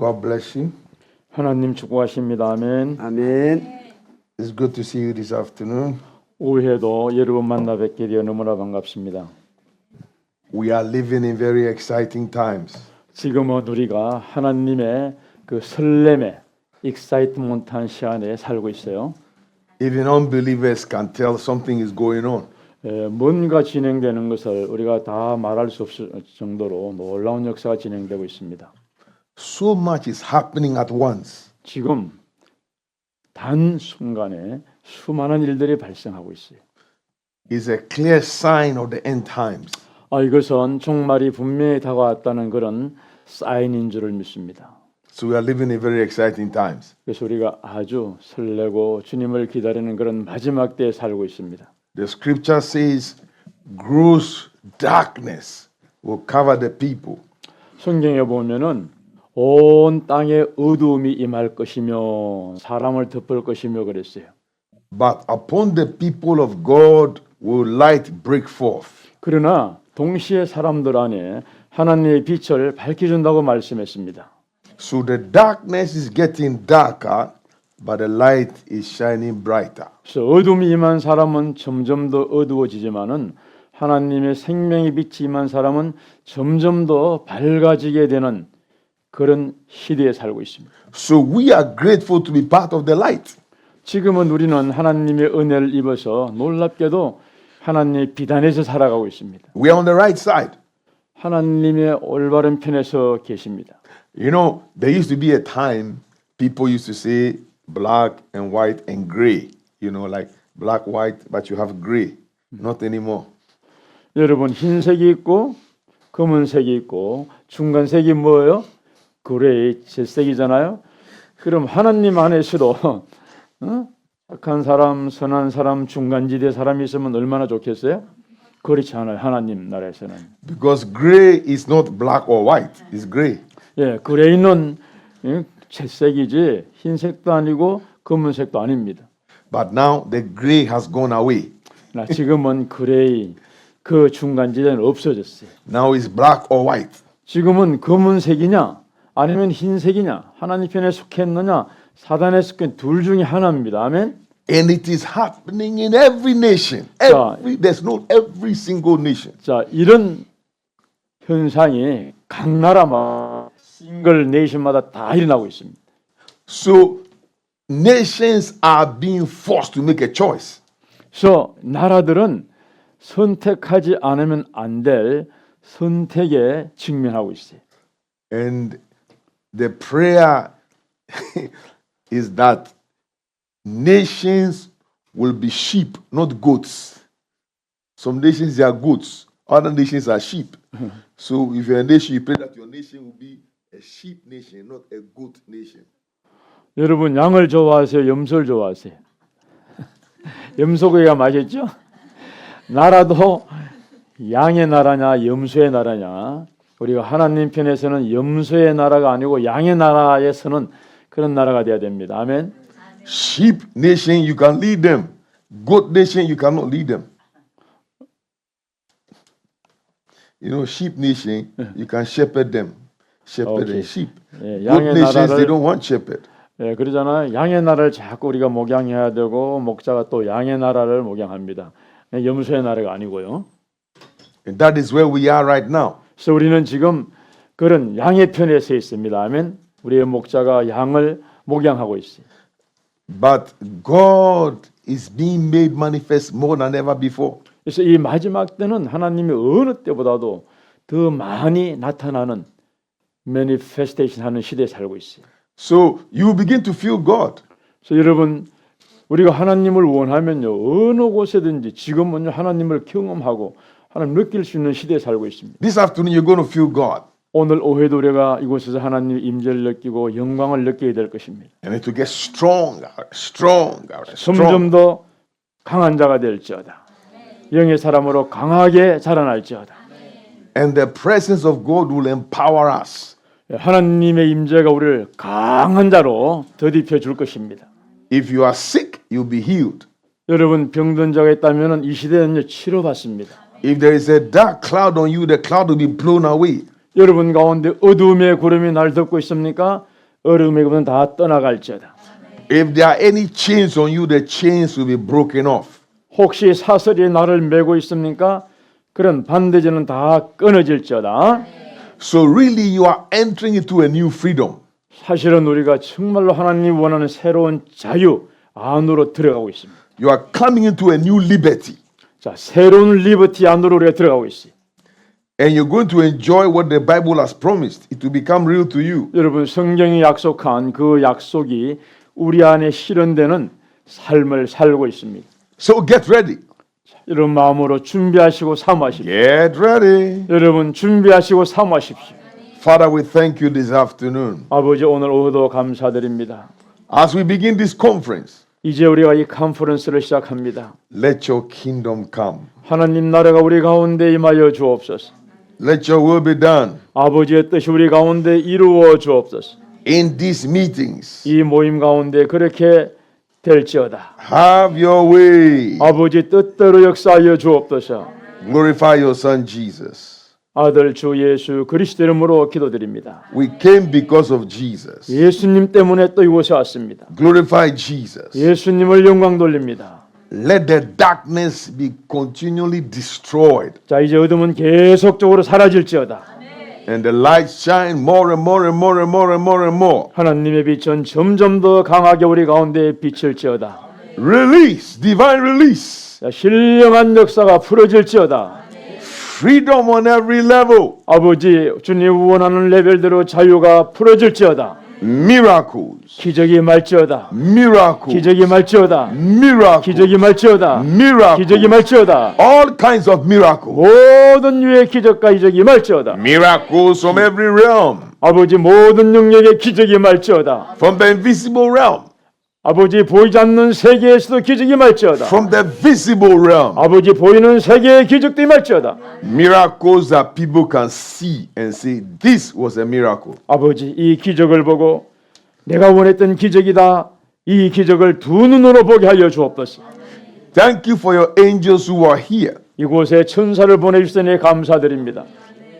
God bless you. 하나님 축복하십니다. 아멘. 아멘. It's good to see you this afternoon. 오후에도 여러분 만나 뵙게 되어 너무나 반갑습니다. We are living in very exciting times. 지금은 우리가 하나님의 그 설렘의 익사이트먼트한 시간에 살고 있어요. Even unbelievers can tell something is going on. 뭔가 진행되는 것을 우리가 다 말할 수 없을 정도로 놀라운 역사가 진행되고 있습니다. So much is happening at once. 지금 단 순간에 수많은 일들이 발생하고 있어요. It's a clear sign of the end times. 이것은 종말이 분명히 다가왔다는 그런 사인인 줄을 믿습니다. So we are living in very exciting times. 그래서 우리가 아주 설레고 주님을 기다리는 그런 마지막 때에 살고 있습니다. The scripture says gross darkness will cover the people. 성경에 보면은 온 땅에 어두움이 임할 것이며 사람을 덮을 것이며 그랬어요. But upon the people of God will light break forth. 그러나 동시에 사람들 안에 하나님의 빛을 밝혀준다고 말씀했습니다. So the darkness is getting darker, but the light is shining brighter. 그래서 어둠이 임한 사람은 점점 더 어두워지지만은 하나님의 생명의 빛이 임한 사람은 점점 더 밝아지게 되는 그런 시대에 살고 있습니다. So we are grateful to be part of the light. 지금은 우리는 하나님의 은혜를 입어서 놀랍게도 하나님의 빛 안에서 살아가고 있습니다. We are on the right side. 하나님의 올바른 편에서 계십니다. You know, there used to be a time people used to say black and white and gray. You know, like black, white, but you have gray. Not anymore. 여러분 흰색이 있고 검은색이 있고 중간색이 뭐예요? 그레이, 잿색이잖아요. 그럼 하나님 안에서도 착한 사람, 선한 사람, 중간지대 사람이 있으면 얼마나 좋겠어요? 그렇지 않아요. 하나님 나라에서는. Because gray is not black or white. It's gray. 그레이는 잿색이지 흰색도 아니고 검은색도 아닙니다. But now the gray has gone away. 지금은 그레이, 그 중간지대는 없어졌어요. Now it's black or white. 지금은 검은색이냐 아니면 흰색이냐 하나님 편에 속했느냐 사단에 속한 둘 중에 하나입니다. 아멘. And it is happening in every nation. There's no every single nation. 자, 이런 현상이 각 나라마다 싱글 네이션마다 다 일어나고 있습니다. So nations are being forced to make a choice. 그래서 나라들은 선택하지 않으면 안 될 선택에 직면하고 있어요. And the prayer is that nations will be sheep, not goats. Some nations they are goats, other nations are sheep. So if you're a nation, you pray that your nation will be a sheep nation, not a goat nation. 여러분 양을 좋아하세요? 염소를 좋아하세요? 염소고기가 맛있죠? 나라도 양의 나라냐 염소의 나라냐? 우리가 하나님 편에서는 염소의 나라가 아니고 양의 나라에서는 그런 나라가 돼야 됩니다. 아멘. Sheep nation you can lead them. Goat nation you cannot lead them. You know, sheep nation you can shepherd them. Shepherd and sheep. Goat nations they don't want shepherd. 그러잖아요. 양의 나라를 자꾸 우리가 목양해야 되고 목자가 또 양의 나라를 목양합니다. 염소의 나라가 아니고요. And that is where we are right now. 그래서 우리는 지금 그런 양의 편에 서 있습니다. 아멘. 우리의 목자가 양을 목양하고 있어요. But God is being made manifest more than ever before. 그래서 이 마지막 때는 하나님이 어느 때보다도 더 많이 나타나는 매니페스테이션 하는 시대에 살고 있어요. So you begin to feel God. 그래서 여러분 우리가 하나님을 원하면요 어느 곳에든지 지금은요 하나님을 경험하고 하나님 느낄 수 있는 시대에 살고 있습니다. This afternoon you're going to feel God. 오늘 오후에도 우리가 이곳에서 하나님의 임재를 느끼고 영광을 느끼게 될 것입니다. And it will get stronger, stronger, 점점 stronger. 더 강한 자가 될지어다. 영의 사람으로 강하게 자라날지어다. And the presence of God will empower us. 하나님의 임재가 우리를 강한 자로 더딥혀 줄 것입니다. If you are sick, you'll be healed. 여러분 병든 자가 있다면 이 시대는 치료받습니다. If there is a dark cloud on you, the cloud will be blown away. 여러분 가운데 어두움의 구름이 날 덮고 있습니까? 어려움의 것은 다 떠나갈지어다. If there are any chains on you, the chains will be broken off. 혹시 사슬이 나를 메고 있습니까? 그런 반대제는 다 끊어질지어다. So really you are entering into a new freedom. 사실은 우리가 정말로 하나님 원하는 새로운 자유 안으로 들어가고 있습니다. You are coming into a new liberty. 자, 새로운 리버티 안으로 우리가 들어가고 있어요. And you're going to enjoy what the Bible has promised. It will become real to you. 여러분, 성경이 약속한 그 약속이 우리 안에 실현되는 삶을 살고 있습니다. So get ready. 이런 마음으로 준비하시고 사모하십시오. Get ready. 여러분, 준비하시고 사모하십시오. Father, we thank you this afternoon. 아버지, 오늘 오후도 감사드립니다. As we begin this conference, 이제 우리가 이 컨퍼런스를 시작합니다. let your kingdom come. 하나님 나라가 우리 가운데 임하여 주옵소서. Let your will be done 아버지의 뜻이 우리 가운데 이루어 주옵소서. in these meetings. 이 모임 가운데 그렇게 될지어다. Have your way. 아버지 뜻대로 역사하여 주옵소서. Glorify your son Jesus. 아들 주 예수 그리스도 이름으로 기도드립니다. We came because of Jesus. 예수님 때문에 또 이곳에 왔습니다. Glorify Jesus. 예수님을 영광 돌립니다. Let the darkness be continually destroyed 자, 이제 어둠은 계속적으로 사라질지어다. and the light shine more and more and more and more and more and more. 하나님의 빛은 점점 더 강하게 우리 가운데 비칠지어다. Release, divine release. 자, 신령한 역사가 풀어질지어다. Freedom on every level. 아버지, 주님 원하는 레벨대로 자유가 풀어질지어다. Miracles. 기적이 말지어다. Miracles. 기적이 말지어다. Miracles. 기적이 말지어다. Miracles. 기적이 말지어다. All kinds of miracles. 모든 유의 기적과 이적이 말지어다. Miracles from every realm. 아버지, 모든 영역의 기적이 말지어다. From the invisible realm. 아버지, 보이지 않는 세계에서도 기적이 말지어다. From the visible realm. 아버지, 보이는 세계의 기적도 말지어다. Miracles that people can see and say, this was a miracle. 아버지, 이 기적을 보고 내가 원했던 기적이다. 이 기적을 두 눈으로 보게 하여 주옵소서. Thank you for your angels who are here. 이곳에 천사를 보내주시니 감사드립니다.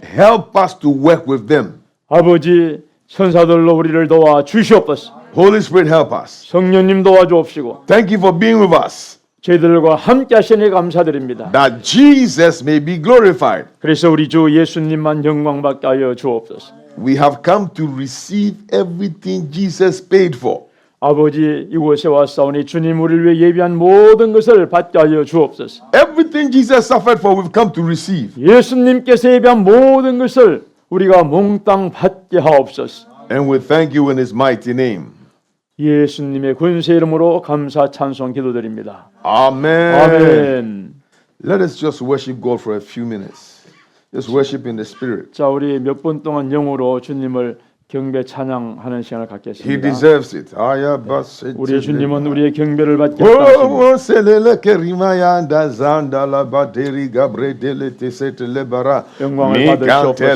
Help us to work with them. 아버지, 천사들로 우리를 도와 주시옵소서. Holy Spirit, help us. 성령님 도와주옵시고 Thank you for being with us, 저희들과 함께 하시니 감사드립니다. that Jesus may be glorified. 그래서 우리 주 예수님만 영광받게 하여 주옵소서. We have come to receive everything Jesus paid for. 아버지, 이곳에 왔사오니 주님 우리를 위해 예비한 모든 것을 받게 하여 주옵소서. Everything Jesus suffered for, we've come to receive. 예수님께서 예비한 모든 것을 우리가 몽땅 받게 하옵소서. And we thank you in His mighty name. 예수님의 권세 이름으로 감사 찬송 기도드립니다. Amen. 아멘. Let us just worship God for a few minutes. Just worship in the Spirit. 자, 우리 몇 분 동안 영으로 주님을 경배 찬양하는 시간을 He 갖겠습니다. deserves it. 우리 주님은 우리의 경배를 받게 하십니다. 영광을 받으시옵소서.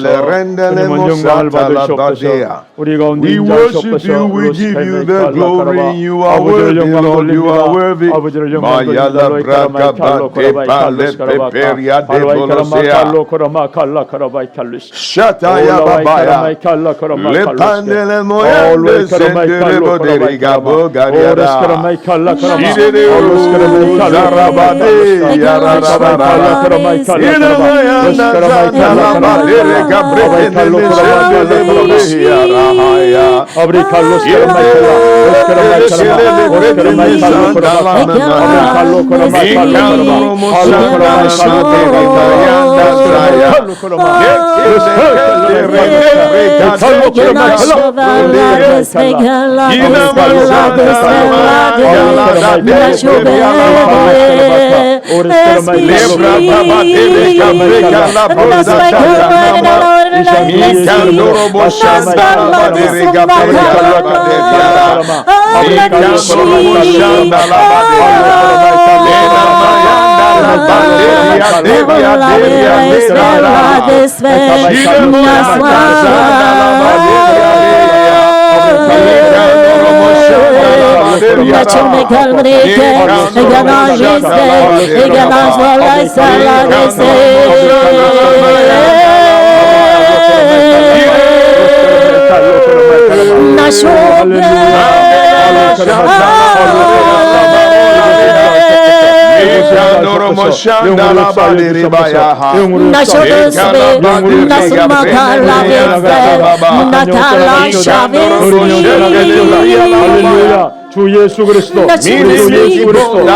주님은 영광을 받으시옵소서. 우리 가운데 We worship 인자하시옵소서. you, we give you the glory. You are 아버지를 worthy, 영광 Lord. You are worthy. 돌립니다. 아버지를 영광 돌립니다. Mayala 로이카라마이 braga 칼로 코라바이 칼루스 bate 카라바카 pale 발와이카라마 peperia 칼로 코라마 칼라 카라바이 칼루스 Shataya 올라와이카라마이 babaya. 칼라 코라마 칼루스 Lepandele moyande sendere boderiga bogariada. Nashua 주 예수 그리스도, 주 예수 그리스도,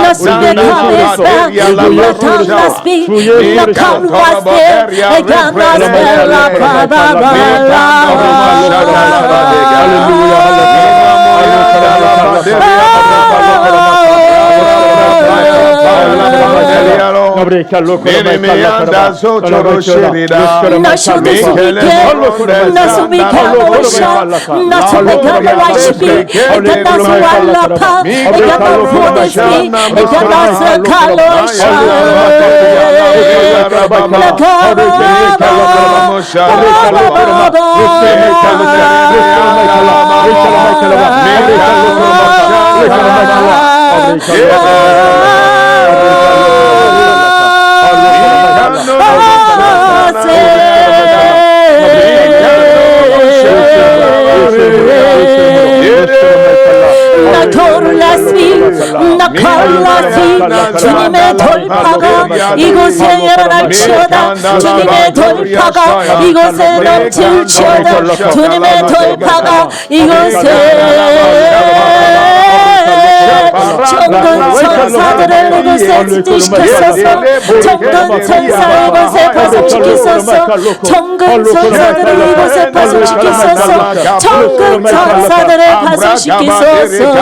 주님의 돌파가 이곳에 일어날지어다. 주님의 돌파가 이곳에 넘칠지어다. 주님의 돌파가 이곳에 정권 천사들을 이곳에 지지시켰소서. 정권 천사 이곳에 파송시키소서. 정권 천사들을 이곳에 파송시키소서. 정권 천사들을 파송시키소서.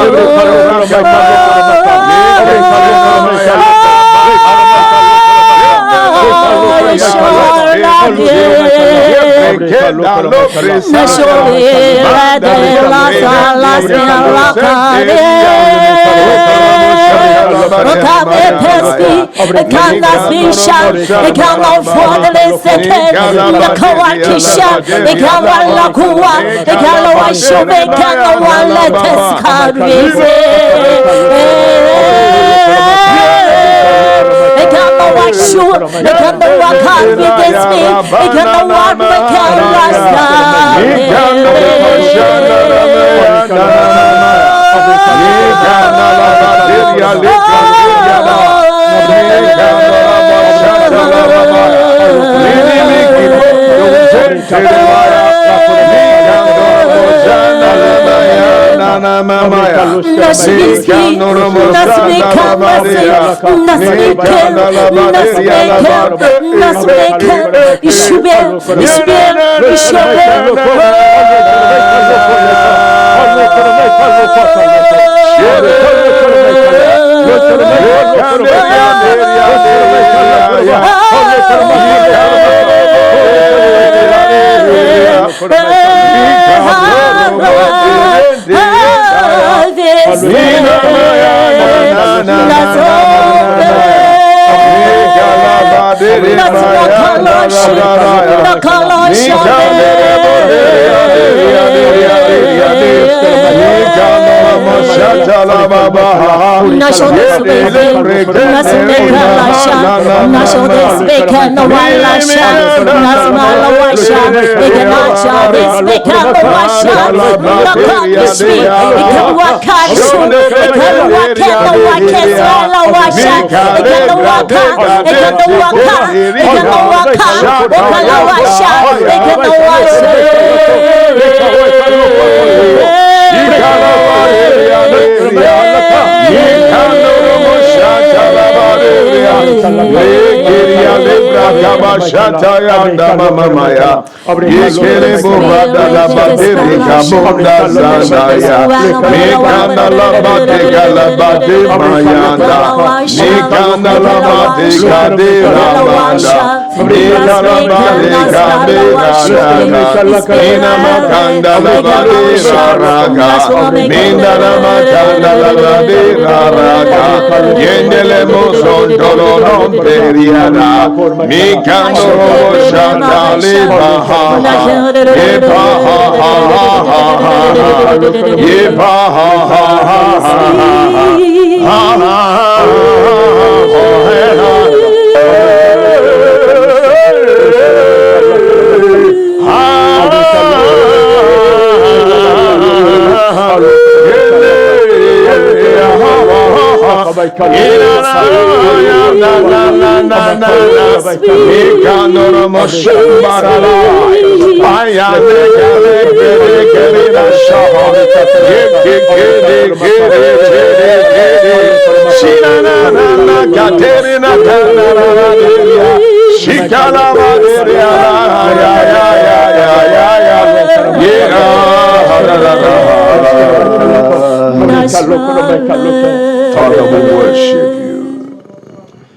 Father, we worship you.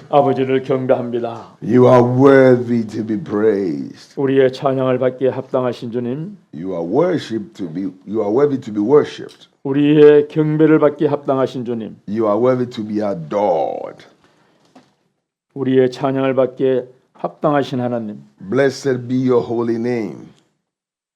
아버지를 경배합니다. You are worthy to be praised. 우리의 찬양을 받기에 합당하신 주님, You are worthy to be worshipped. 우리의 경배를 받기에 합당하신 주님, You are worthy to be adored. 우리의 찬양을 받기에 합당하신 하나님, Blessed be your holy name.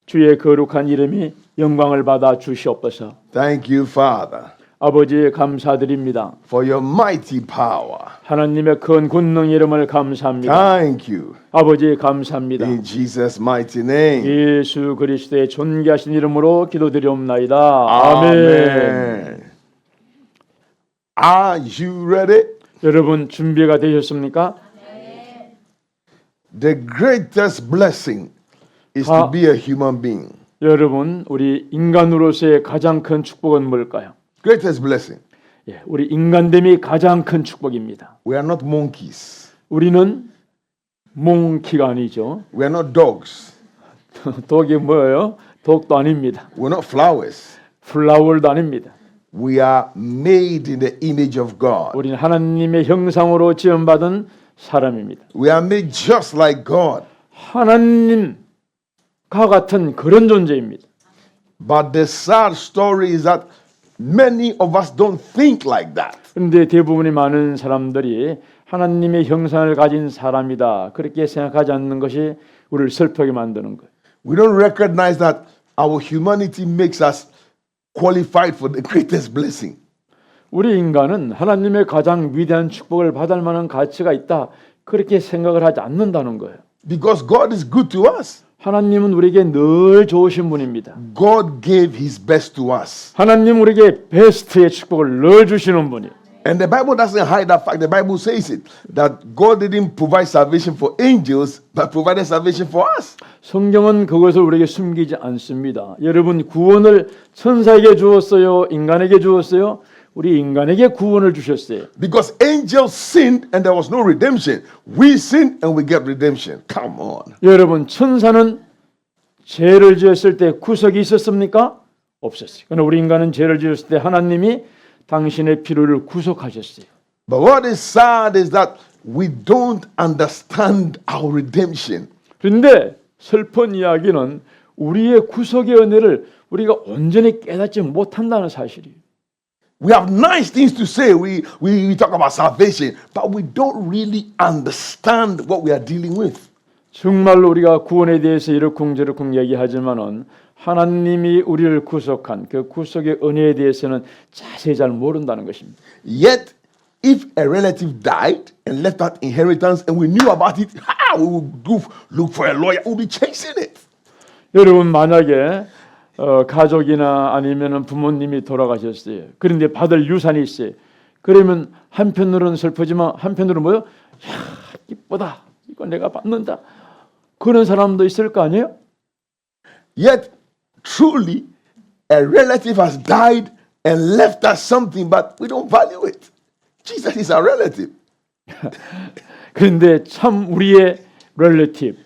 주의 거룩한 이름이 영광을 받아 주시옵소서. Thank you, Father, 아버지 감사드립니다. for your mighty power. 하나님의 큰 권능 이름을 감사합니다. Thank you. 아버지 감사합니다. In Jesus' mighty name. 예수 그리스도의 존귀하신 이름으로 기도드리옵나이다. 아멘. Amen. Are you ready? 여러분 준비가 되셨습니까? The greatest blessing is to be a human being. 여러분 우리 인간으로서의 가장 큰 축복은 뭘까요? Greatest blessing. 예, 우리 인간됨이 가장 큰 축복입니다. We are not monkeys. 우리는 몽키가 아니죠. We are not dogs. 독이 뭐예요? 독도 아닙니다. We're not flowers. 플라워도 아닙니다. We are made in the image of God. 우리는 하나님의 형상으로 지음받은 사람입니다. We are made just like God. 하나님과 같은 그런 존재입니다. But the sad story is that many of us don't think like that. 그런데 대부분의 많은 사람들이 하나님의 형상을 가진 사람이다 그렇게 생각하지 않는 것이 우리를 슬프게 만드는 거예요. We don't recognize that our humanity makes us qualified for the greatest blessing. 우리 인간은 하나님의 가장 위대한 축복을 받을 만한 가치가 있다 그렇게 생각을 하지 않는다는 거예요. Because God is good to us. 하나님은 우리에게 늘 좋으신 분입니다. God gave his best to us. 하나님 우리에게 베스트의 축복을 늘 주시는 분이. And the Bible doesn't hide that fact. The Bible says it, that God didn't provide salvation for angels, but provided salvation for us. 성경은 그것을 우리에게 숨기지 않습니다. 여러분 구원을 천사에게 주었어요? 인간에게 주었어요? 우리 인간에게 구원을 주셨어요. Because angels sinned and there was no redemption. We sinned and we get redemption. Come on. 여러분 천사는 죄를 지었을 때 구속이 있었습니까? 없었어요. 그러나 우리 인간은 죄를 지었을 때 하나님이 당신의 필요를 구속하셨어요. But what is sad is that we don't understand our redemption. 그런데 슬픈 이야기는 우리의 구속의 은혜를 우리가 온전히 깨닫지 못한다는 사실이에요. We have nice things to say. We talk about salvation, but we don't really understand what we are dealing with. 정말로 우리가 구원에 대해서 이러쿵저러쿵 얘기하지만은 하나님이 우리를 구속한 그 구속의 은혜에 대해서는 자세히 잘 모른다는 것입니다. Yet, if a relative died and left that inheritance and we knew about it, we would go look for a lawyer. We'll be chasing it. 여러분 만약에 가족이나 아니면은 부모님이 돌아가셨어요. 그런데 받을 유산이 있어요. 그러면 한편으로는 슬프지만 한편으로는 뭐요? 야, 기쁘다. 이거 내가 받는다. 그런 사람도 있을 거 아니에요? Yet, truly, a relative has died and left us something, but we don't value it. Jesus is our relative. 그런데 참 우리의 relation,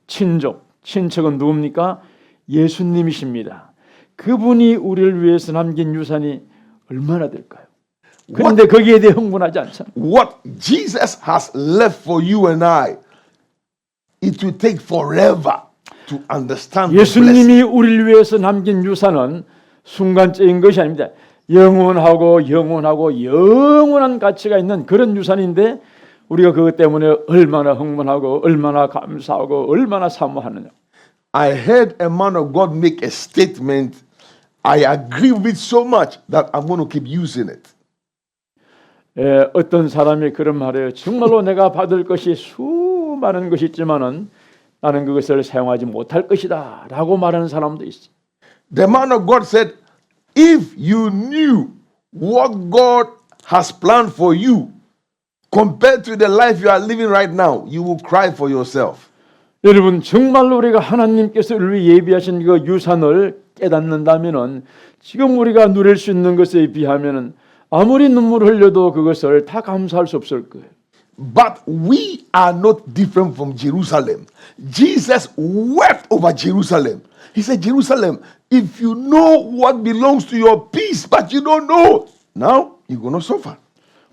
친척은 누굽니까? 예수님이십니다. 그분이 우리를 위해서 남긴 유산이 얼마나 될까요? 그런데 거기에 대해 흥분하지 않잖아요. What Jesus has left for you and I, it will take forever to understand the blessing. 예수님이 우리를 위해서 남긴 유산은 순간적인 것이 아닙니다. 영원한 가치가 있는 그런 유산인데 우리가 그것 때문에 얼마나 흥분하고 얼마나 감사하고 얼마나 사모하느냐. I heard a man of God make a statement. I agree with it so much that I'm going to keep using it. 어떤 사람이 그런 말이에요. 정말로 내가 받을 것이 수많은 것이 있지만은 나는 그것을 사용하지 못할 것이다 라고 말하는 사람도 있어요. The man of God said, if you knew what God has planned for you, compared to the life you are living right now, you will cry for yourself. 여러분 정말로 우리가 하나님께서 우리 예비하신 그 유산을 깨닫는다면은 지금 우리가 누릴 수 있는 것에 비하면은 아무리 눈물을 흘려도 그것을 다 감사할 수 없을 거예요. But we are not different from Jerusalem. Jesus wept over Jerusalem. He said, Jerusalem, if you know what belongs to your peace, but you don't know, now you're going to suffer.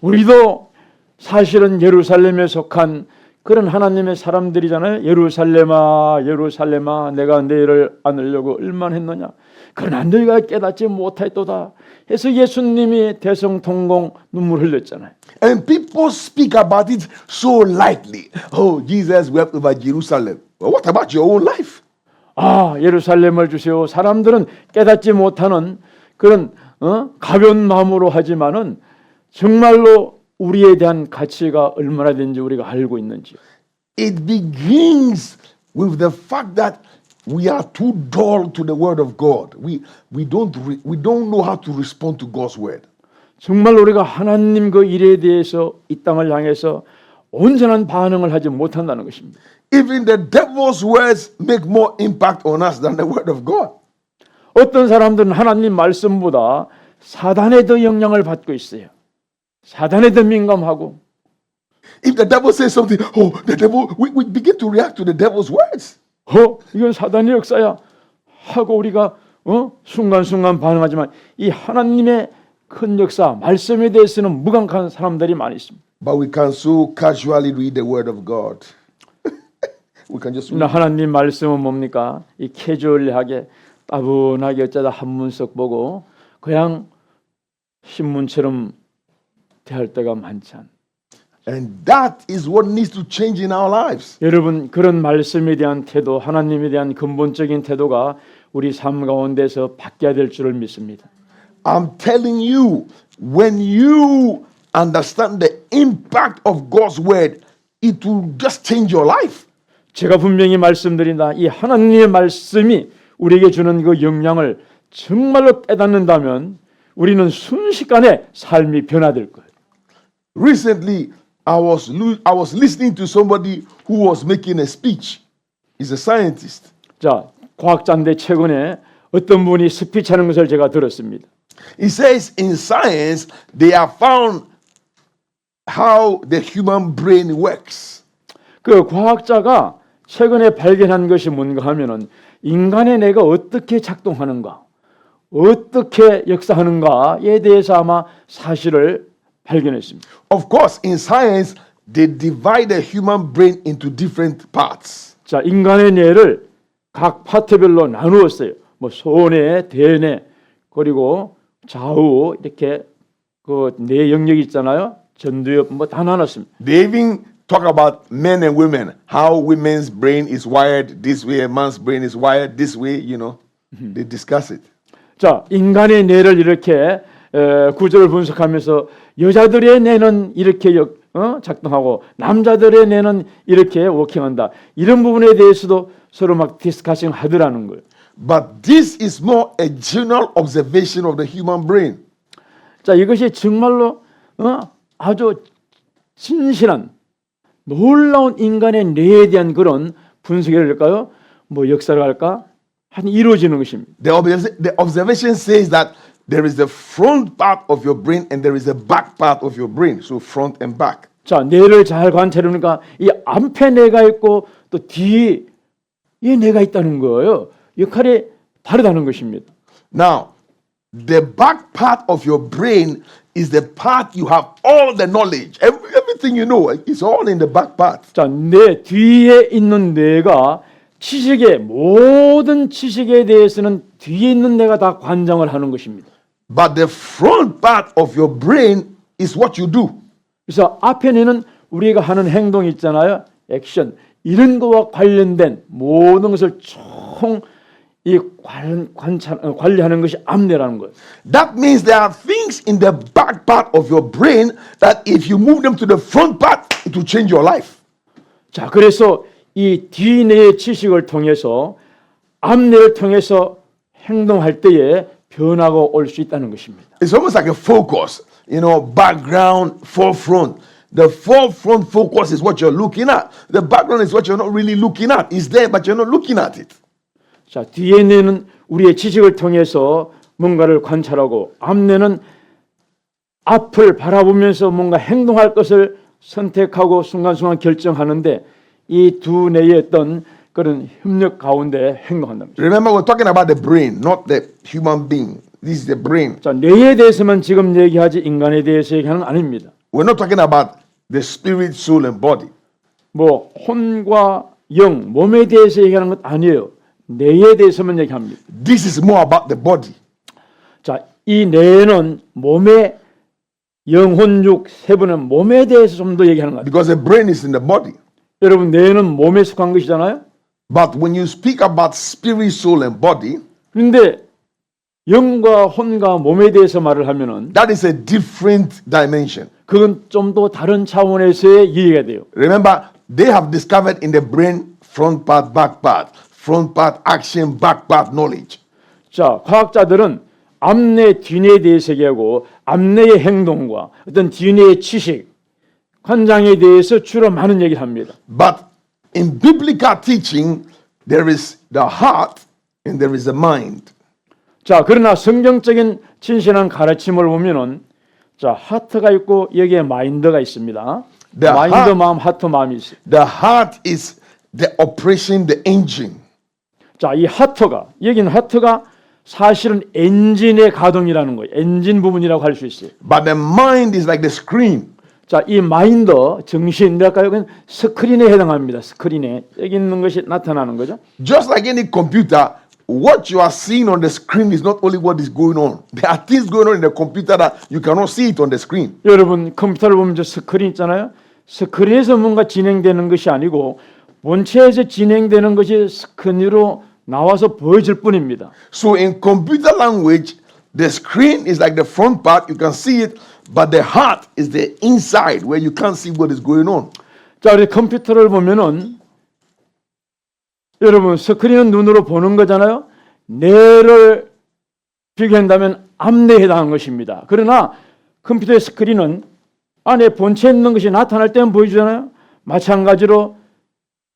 우리도 사실은 예루살렘에 속한 그런 하나님의 사람들이잖아요. 예루살렘아 예루살렘아 내가 너희를 안으려고 얼마나 했느냐. 그러나 너희가 깨닫지 못하였도다 해서 예수님이 대성통곡 눈물 흘렸잖아요. And people speak about it so lightly. Oh, Jesus wept over Jerusalem. Well, what about your own life? 아 예루살렘을 주시오. 사람들은 깨닫지 못하는 그런 가벼운 마음으로 하지만은 정말로 우리에 대한 가치가 얼마나 되는지 우리가 알고 있는지. It begins with the fact that we are too dull to the word of God. We don't know how to respond to God's word. 정말 우리가 하나님 그 일에 대해서 이 땅을 향해서 온전한 반응을 하지 못한다는 것입니다. Even the devil's words make more impact on us than the word of God. 어떤 사람들은 하나님 말씀보다 사단에 더 영향을 받고 있어요. 사단에 더 민감하고. If the devil says something, oh, the devil, we begin to react to the devil's words. 이건 사단의 역사야 하고 우리가 순간순간 반응하지만 이 하나님의 큰 역사, 말씀에 대해서는 무감각한 사람들이 많이 있습니다. But we can so casually read the word of God. We can just read. 하나님 말씀은 뭡니까? 이 캐주얼하게 따분하게 어쩌다 한문석 보고 그냥 신문처럼 대할 때가 많지 않아요. And that is what needs to change in our lives. 여러분 그런 말씀에 대한 태도, 하나님에 대한 근본적인 태도가 우리 삶 가운데서 바뀌어야 될 줄을 믿습니다. I'm telling you, when you understand the impact of God's word, it will just change your life. 제가 분명히 말씀드린다. 이 하나님의 말씀이 우리에게 주는 그 영향을 정말로 깨닫는다면 우리는 순식간에 삶이 변화될 거예요. Recently, I was listening to somebody who was making a speech. He's a scientist. 자, 과학자인데 최근에 어떤 분이 스피치하는 것을 제가 들었습니다. He says in science they have found how the human brain works. 그 과학자가 최근에 발견한 것이 뭔가 하면은 인간의 뇌가 어떻게 작동하는가, 어떻게 역사하는가에 대해서 아마 사실을 발견했습니다. Of course, in science they divide the human brain into different parts. 자, 인간의 뇌를 각 파트별로 나누었어요. 뭐 소뇌, 대뇌, 그리고 좌우 이렇게 그 뇌 영역이 있잖아요. 전두엽 뭐 다 나눴습니다. They even talk about men and women, how women's brain is wired this way, a man's brain is wired this way, you know. They discuss it. 자, 인간의 뇌를 이렇게 구조를 분석하면서 여자들의 뇌는 이렇게 작동하고 남자들의 뇌는 이렇게 워킹한다. 이런 부분에 대해서도 서로 막 디스커싱 하더라는 거예요. But this is more a general observation of the human brain. 자, 이것이 정말로 아주 진실한 놀라운 인간의 뇌에 대한 그런 분석이라 할까요? 뭐 역사를 할까? 한 이루어지는 것입니다. The observation says that there is the front part of your brain and there is the back part of your brain. So front and back. 자, 뇌를 잘 관찰해보니까 이 앞에 뇌가 있고 또 뒤에 뇌가 있다는 거예요. 역할이 다르다는 것입니다. Now, the back part of your brain is the part you have all the knowledge. Everything you know, it's all in the back part. 자, 뇌 뒤에 있는 뇌가 모든 지식에 대해서는 뒤에 있는 뇌가 다 관장을 하는 것입니다. But the front part of your brain is what you do. 그래서 앞에 뇌는 우리가 하는 행동 있잖아요. 액션. 이런 거와 관련된 모든 것을 총 이 관리하는 것이 앞뇌라는 거예요. That means there are things in the back part of your brain that if you move them to the front part, it will change your life. 자, 그래서 이 뒤뇌의 지식을 통해서 앞뇌를 통해서 행동할 때에 변하고 올 수 있다는 것입니다. It's almost like a focus, background, forefront. The forefront focus is what you're looking at. The background is what you're not really looking at. It's there, but you're not looking at it. 자, 뒤에는 우리의 지식을 통해서 뭔가를 관찰하고 앞내는 앞을 바라보면서 뭔가 행동할 것을 선택하고 순간순간 결정하는데 이 두 뇌의 어떤 그런 협력 가운데 행동한답니다. Remember, we're talking about the brain, not the human being. This is the brain. 자, 뇌에 대해서만 지금 얘기하지 인간에 대해서 얘기하는 건 아닙니다. We're not talking about the spirit, soul, and body. 뭐 혼과 영, 몸에 대해서 얘기하는 것 아니에요. 뇌에 대해서만 얘기합니다. This is more about the body. 자, 이 뇌는 몸의 영혼, 육, 세부는 몸에 대해서 좀 더 얘기하는 것 같아요. Because the brain is in the body. 여러분, 뇌는 몸에 속한 것이잖아요. But when you speak about spirit, soul, and body, 그런데 영과 혼과 몸에 대해서 말을 하면은 that is a different dimension. 그건 좀 더 다른 차원에서의 이해가 돼요. Remember, they have discovered in the brain front part, back part, front part action, back part knowledge. 자, 과학자들은 앞뇌, 뒤뇌에 대해서 얘기하고 앞뇌의 행동과 어떤 뒤뇌의 지식, 관장에 대해서 주로 많은 얘기를 합니다. But in biblical teaching, there is the heart and there is the mind. 자, 그러나 성경적인 진실한 가르침을 보면은 자, 하트가 있고 여기에 마인드가 있습니다. The 마인드 heart- 마음, 하트 마음이 있어요. The heart is the operation, the engine. 자, 이 하트가 여기는 하트가 사실은 엔진의 가동이라는 거예요. 엔진 부분이라고 할 수 있어요. But the mind is like the screen. 자, 이 마인드, 정신, 뭐랄까요? 그건 스크린에 해당합니다. 스크린에 여기 있는 것이 나타나는 거죠. Just like any computer, what you are seeing on the screen is not only what is going on. There are things going on in the computer that you cannot see it on the screen. 여러분 컴퓨터를 보면 저 스크린 있잖아요. 스크린에서 뭔가 진행되는 것이 아니고 본체에서 진행되는 것이 스크린으로 나와서 보여질 뿐입니다. So in computer language, the screen is like the front part, you can see it, but the heart is the inside where you can't see what is going on. 자, 우리 컴퓨터를 보면은 여러분 스크린은 눈으로 보는 거잖아요. 뇌를 비교한다면 앞뇌에 해당한 것입니다. 그러나 컴퓨터의 스크린은 안에 본체에 있는 것이 나타날 때는 보여주잖아요. 마찬가지로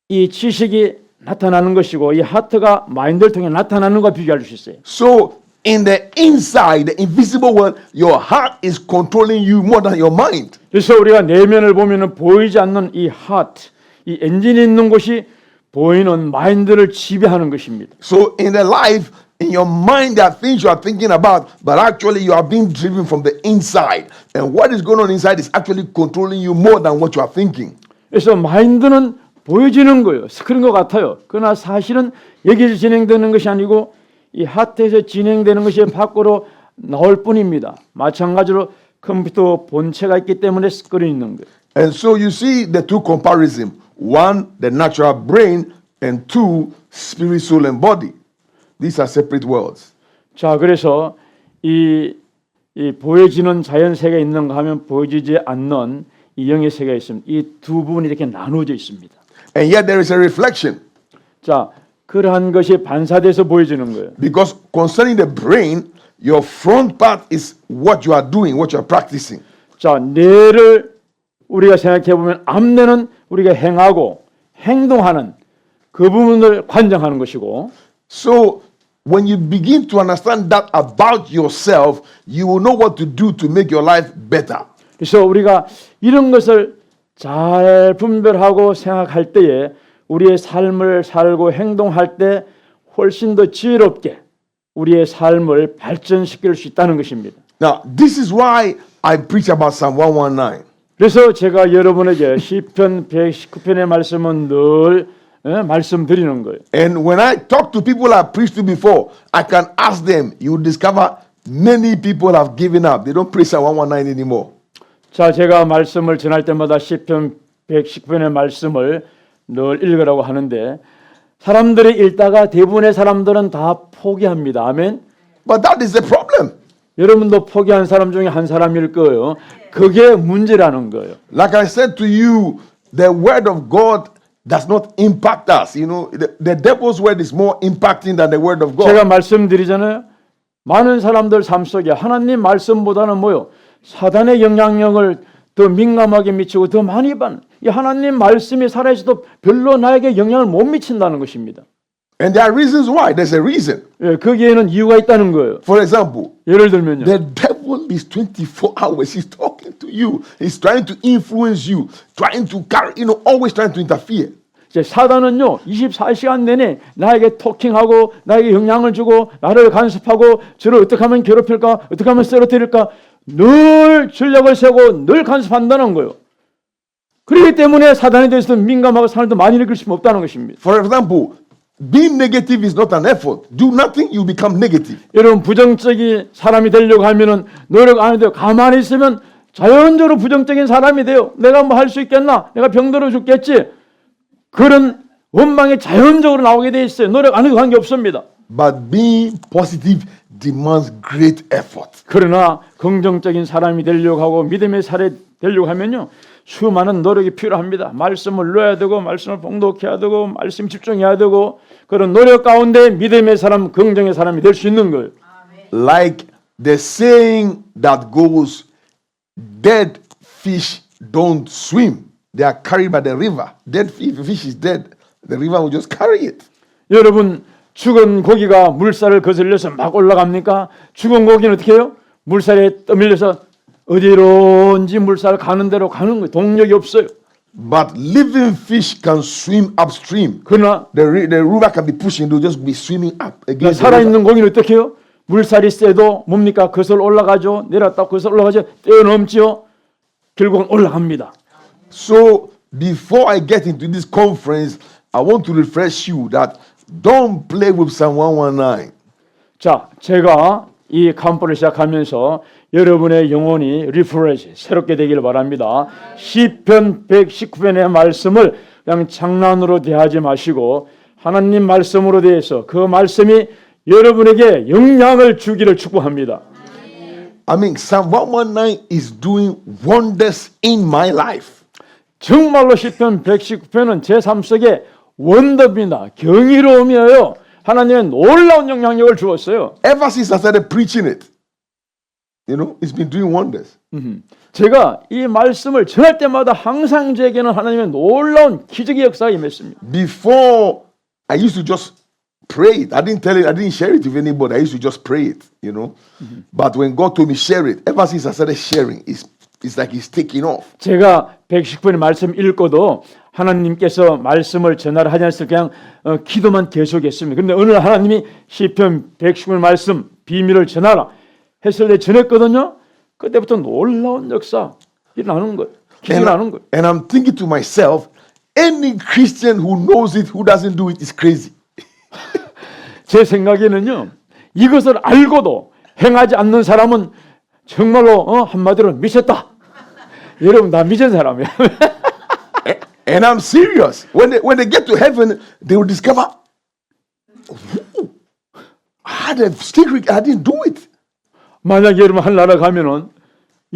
이 지식이 나타나는 것이고 이 하트가 마인드를 통해 나타나는 것과 비교할 수 있어요. So in the inside, the invisible world, your heart is controlling you more than your mind. 그래서 우리가 내면을 보면은 보이지 않는 이 하트, 이 엔진이 있는 곳이 보이는 마인드를 지배하는 것입니다. So in the life, in your mind, there are things you are thinking about, but actually you are being driven from the inside. And what is going on inside is actually controlling you more than what you are thinking. 그래서 마인드는 보여지는 거예요. 스크린과 같아요. 그러나 사실은 여기서 진행되는 것이 아니고 이 하트에서 진행되는 것이 밖으로 나올 뿐입니다. 마찬가지로 컴퓨터 본체가 있기 때문에 스크린이 있는 거예요. And so you see the two comparisons. One, the natural brain, and two, spirit, soul, and body. These are separate worlds. 자, 그래서 이 보여지는 자연 세계가 있는가 하면 보여지지 않는 이 영의 세계가 있습니다. 이 두 부분이 이렇게 나누어져 있습니다. And yet there is a reflection. 자, 그러한 것이 반사돼서 보여지는 거예요. Because concerning the brain, your front part is what you are doing, what you are practicing. 자, 뇌를 우리가 생각해 보면 앞뇌는 우리가 행하고 행동하는 그 부분을 관장하는 것이고 So when you begin to understand that about yourself, you will know what to do to make your life better. 그래서 우리가 이런 것을 잘 분별하고 생각할 때에 우리의 삶을 살고 행동할 때 훨씬 더 지혜롭게 우리의 삶을 발전시킬 수 있다는 것입니다. Now, this is why I preach about Psalm 119. 그래서 제가 여러분에게 시편 119편의 말씀은 늘 말씀드리는 거예요. And when I talk to people I preached to before, I can ask them, you will discover many people have given up. They don't preach Psalm 119 anymore. 자, 제가 말씀을 전할 때마다 시편 119편의 말씀을 늘 읽으라고 하는데 사람들이 읽다가 대부분의 사람들은 다 포기합니다. 아멘. But that is the problem. 여러분도 포기한 사람 중에 한 사람일 거예요. 그게 문제라는 거예요. Like I said to you, the word of God does not impact us. You know, the devil's word is more impacting than the word of God. 제가 말씀드리잖아요. 많은 사람들 삶 속에 하나님 말씀보다는 뭐요? 사단의 영향력을 더 민감하게 미치고 더 많이 받는, 이 하나님 말씀이 살아있어도 별로 나에게 영향을 못 미친다는 것입니다. And there are reasons why. There's a reason. 예, 거기에는 이유가 있다는 거예요. For example, 예를 들면요. the devil is 24 hours. He's talking to you. He's trying to influence you, trying to carry, always trying to interfere. 이제 사단은요 24시간 내내 나에게 토킹하고 나에게 영향을 주고 나를 간섭하고 저를 어떻게 하면 괴롭힐까, 어떻게 하면 쓰러뜨릴까 늘 전략을 세우고 늘 간섭한다는 거예요. 그렇기 때문에 사단에 대해서 민감하고 사람도 많이 느낄 수 없다는 것입니다. For example, being negative is not an effort. Do nothing, you become negative. 여러분 부정적인 사람이 되려고 하면은 노력 안 해도 가만히 있으면 자연적으로 부정적인 사람이 돼요. 내가 뭐 할 수 있겠나? 내가 병들어 죽겠지? 그런 원망이 자연적으로 나오게 돼 있어요. 노력 안 해도 관계 없습니다. But being positive demands great effort. 그러나 긍정적인 사람이 되려고 하고 믿음의 사람이 되려고 하면요 수많은 노력이 필요합니다. 말씀을 넣어야 되고 말씀을 봉독해야 되고 말씀 집중해야 되고 그런 노력 가운데 믿음의 사람, 긍정의 사람이 될 수 있는 거예요. Like the saying that goes, dead fish don't swim. They are carried by the river. Dead fish, if a fish is dead, the river will just carry it. 여러분 죽은 고기가 물살을 거슬려서 막 올라갑니까? 죽은 고기는 어떻게 해요? 물살에 떠밀려서 어디론지 물살 가는 대로 가는 거예요. 동력이 없어요. But living fish can swim upstream. 그러나 The river can be pushing, they'll just be swimming up against the river. 살아있는 고기는 어떻게 해요? 물살이 세도 뭡니까? 거슬러 올라가죠. 내렸다 거슬러 올라가죠. 뛰어넘지요. 결국은 올라갑니다. So before I get into this conference, I want to refresh you that don't play with Psalm 119. 자, 제가 이 camp를 시작하면서 여러분의 영혼이 리프레시, 새롭게 되기를 바랍니다. 시편 119편의 말씀을 그냥 장난으로 대하지 마시고 하나님 말씀으로 대해서 그 말씀이 여러분에게 영향을 주기를 축복합니다. I mean, Psalm 119 is doing wonders in my life. 정말로 시편 119편은 제 삶 속에 원더입니다. 경이로움이에요. 하나님의 놀라운 영향력을 주었어요. Ever since I started preaching it, it's been doing wonders. 제가 이 말씀을 전할 때마다 항상 제게는 하나님의 놀라운 기적의 역사가 임했습니다. Before, I used to just pray it. I didn't share it with anybody. I used to just pray it, But when God told me share it, ever since I started sharing, it's like it's taking off. 제가 119편의 말씀 읽고도 하나님께서 말씀을 전하라 하지 않았을 그냥 기도만 계속했습니다. 그런데 어느 날 하나님이 시편 119편 말씀 비밀을 전하라 했을 때 전했거든요. 그때부터 놀라운 역사 일어나는 거예요. 기적이 나는 거예요. And I'm thinking to myself, any Christian who knows it, who doesn't do it is crazy. 제 생각에는요. 이것을 알고도 행하지 않는 사람은 정말로 한마디로 미쳤다. 여러분 나 미친 사람이야. And I'm serious. When they get to heaven, they will discover, I had a secret. I didn't do it. 만약 여러분 하늘나라 가면은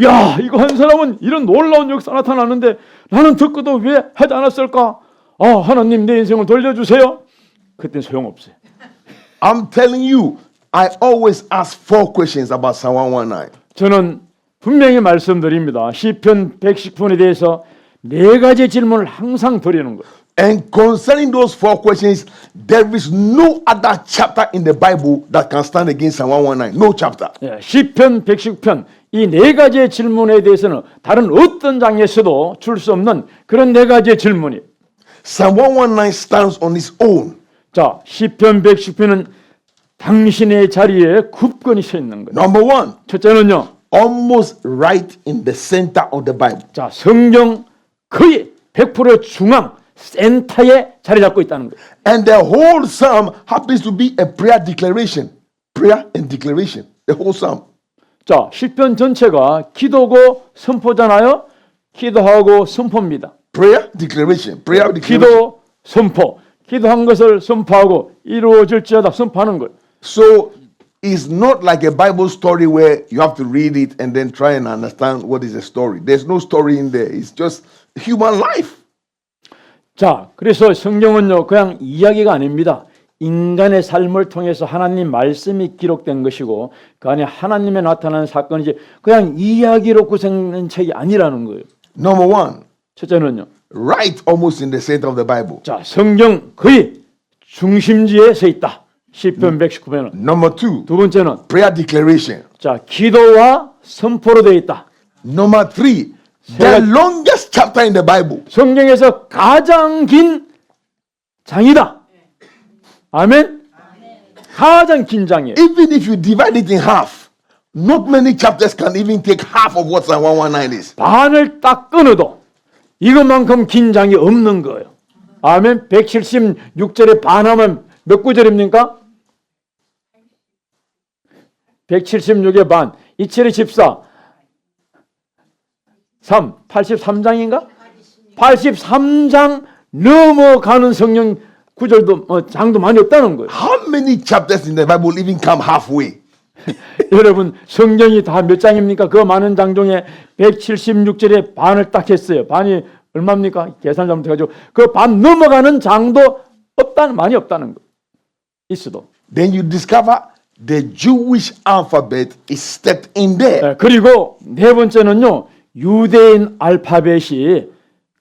야 이거 한 사람은 이런 놀라운 역사 나타나는데 나는 듣고도 왜 하지 않았을까? 하나님 내 인생을 돌려주세요. 그때는 소용없어요. I'm telling you, I always ask 4 questions about Psalm 119. 저는 분명히 말씀드립니다. 시편 110편에 대해서 4가지 질문을 항상 드리는 거예요. And concerning those 4 questions, there is no other chapter in the Bible that can stand against Psalm 119. No chapter. 시편 110편 이 4가지의 질문에 대해서는 다른 어떤 장에서도 줄 수 없는 그런 4가지의 질문이. Psalm 119 stands on its own. 자, 시편 110편은 당신의 자리에 굳건히 서 있는 거예요. Number 1, 첫째는요. almost right in the center of the Bible. 자, 성경 거의 100% 중앙 센터에 자리 잡고 있다는 거예요. And the whole psalm happens to be a prayer declaration. Prayer and declaration. The whole psalm. 자, 시편 전체가 기도고 선포잖아요. 기도하고 선포입니다. Prayer, declaration. Prayer, declaration. 기도, 선포. 기도한 것을 선포하고 이루어질지어다 선포하는 거예요. So it's not like a Bible story where you have to read it and then try and understand what is the story. There's no story in there. It's just human life. 자, 그래서 성경은요 그냥 이야기가 아닙니다. 인간의 삶을 통해서 하나님 말씀이 기록된 것이고 그 안에 하나님의 나타나는 사건이지 그냥 이야기로 구성된 책이 아니라는 거예요. Number one, 첫째는요. right almost in the center of the Bible. 자, 성경 거의 중심지에 서 있다. 시편 119편은. Number two, 두 번째는 prayer declaration. 자, 기도와 선포로 되어 있다. Number three, the longest chapter in the Bible. 성경에서 가장 긴 장이다. 아멘. 가장 긴 장이에요. Even if you divide it in half, not many chapters can even take half of what Psalm 119 is. 반을 딱 끊어도 이것만큼 긴 장이 없는 거예요. 아멘. 176절에 반하면 몇 구절입니까? 176의 반. 2, 7, 14. 3. 83장인가? 83장 넘어가는 성령 구절도 장도 많이 없다는 거예요. How many chapters in the Bible even come halfway? 여러분 성경이 다 몇 장입니까? 그 많은 장 중에 176절에 반을 딱 했어요. 반이 얼마입니까? 계산 잘못해가지고 그 반 넘어가는 장도 많이 없다는 거. 있어도. Then you discover the Jewish alphabet is stepped in there. 그리고 네 번째는요. 유대인 알파벳이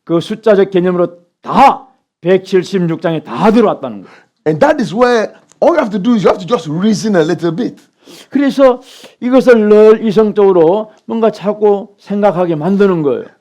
그 숫자적 개념으로 다 176장에 다 들어왔다는 거예요. And that is where all you have to do is you have to just reason a little bit. 그래서 이것을 늘 이성적으로 뭔가 자꾸 생각하게 만드는 거예요.